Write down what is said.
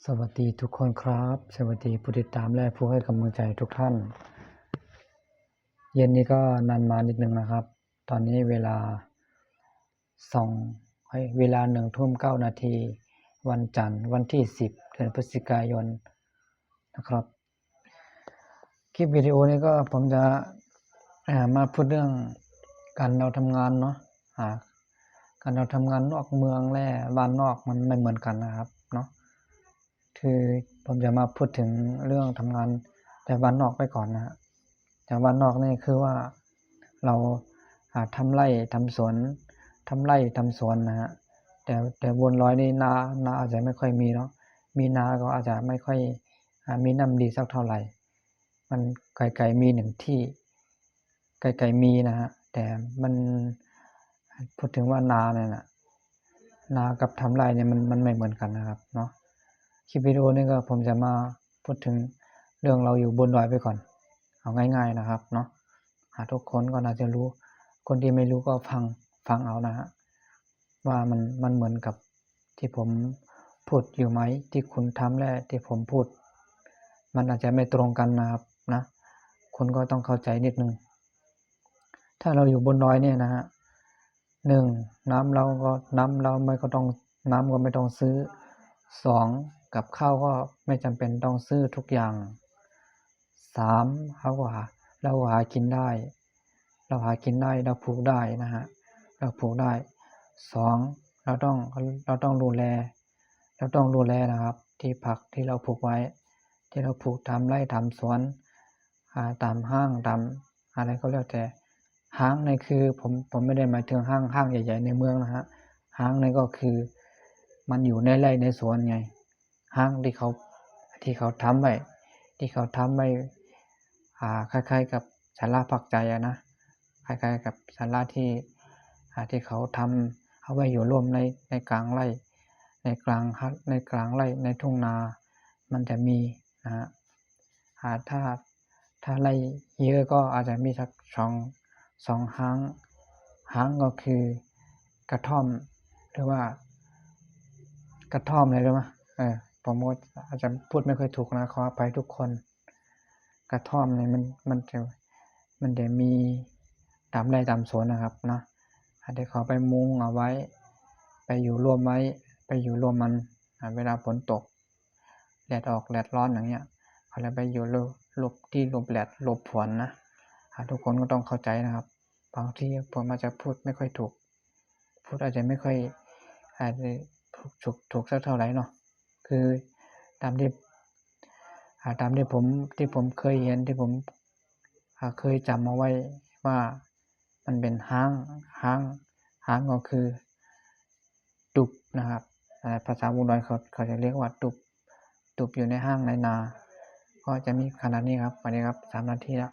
สวัสดีทุกคนครับสวัสดีผู้ติดตามและผู้ให้กำลังใจทุกท่านเย็นนี้ก็นานมานิดนึงนะครับตอนนี้เวลา1:09 นาทีวันจันทร์วันที่10 เดือนพฤศจิกายนนะครับคลิปวิดีโอนี้ก็ผมจะมาพูดเรื่องการเราทำงานเนาะการเราทำงานนอกเมืองและบ้านนอกมันไม่เหมือนกันนะครับเนาะคือผมจะมาพูดถึงเรื่องทำงานแต่บ้านนอกไปก่อนนะฮะแต่บ้านนอกนี่คือว่าเราทำไร่ทำสวนนะฮะแต่บนร้อยนี่นาอาจจะไม่ค่อยมีเนาะมีนาก็อาจจะไม่ค่อยมีน้ำดีสักเท่าไหร่มันไกลๆมีหนึ่งที่ไกลๆมีนะฮะแต่มันพูดถึงว่านาเนี่ยนะนากับทำไร่เนี่ยมันไม่เหมือนกันนะครับเนาะคลิปวิดีโอนี้ก็ผมจะมาพูดถึงเรื่องเราอยู่บนดอยไปก่อนเอาง่ายๆนะครับเนาะทุกคนก็น่าจะรู้คนที่ไม่รู้ก็ฟังเอานะฮะว่ามันเหมือนกับที่ผมพูดอยู่ไหมที่คุณทำและที่ผมพูดมันอาจจะไม่ตรงกันนะครับนะคุณก็ต้องเข้าใจนิดนึงถ้าเราอยู่บนดอยเนี่ยนะฮะ1น้ำเราไม่ต้องซื้อ2กับข้าวก็ไม่จำเป็นต้องซื้อทุกอย่าง3เราหากินได้เราปลูกได้นะฮะเราปลูกได้2เราต้องดูแลนะครับที่ผักที่เราปลูกไว้ที่เราปลูกทำไร่ทำสวนตามห้างตามอะไรก็แล้วแต่ห้างในคือผมไม่ได้หมายถึงห้างใหญ่ๆในเมืองนะฮะห้างในก็คือมันอยู่ในไร่ในสวนไงห้างที่เขาทำไว้คล้ายๆกับศาลาพักใจนะคล้ายๆกับศาลาที่เขาทำเอาไว้อยู่ร่วมในกลางไร่ในกลางไร่ในทุ่งนามันจะมีนะฮะถ้าไร่เยอะก็อาจจะมีสักสองห้างก็คือกระท่อมหรือว่ากระท่อมอะไรรู้ไหมผมก็อาจจะพูดไม่ค่อยถูกนะขออภัยทุกคนกระท่อมเนี่ยมันจะมีตามไร่ตามสวนนะครับนะอาจจะเขาไปมุงเอาไว้ไปอยู่ร่วมมันเวลาฝนตกแดดออกแดดร้อนอย่างเงี้ยเขาเลยไปอยู่หลบที่หลบแดดหลบฝนนะทุกคนก็ต้องเข้าใจนะครับบางทีผมอาจจะพูดไม่ค่อยถูกพูดอาจจะไม่ค่อยอาจจะถูกสักเท่าไหร่เนาะคือตามที่ผมเคยเห็นที่ผมเคยจำเอาไว้ว่ามันเป็นห้างก็คือตุบนะครับภาษาบุรีเขาจะเรียกว่าตุบอยู่ในห้างในนาก็จะมีขนาดนี้ครับวันนี้ครับ3 นาทีแล้ว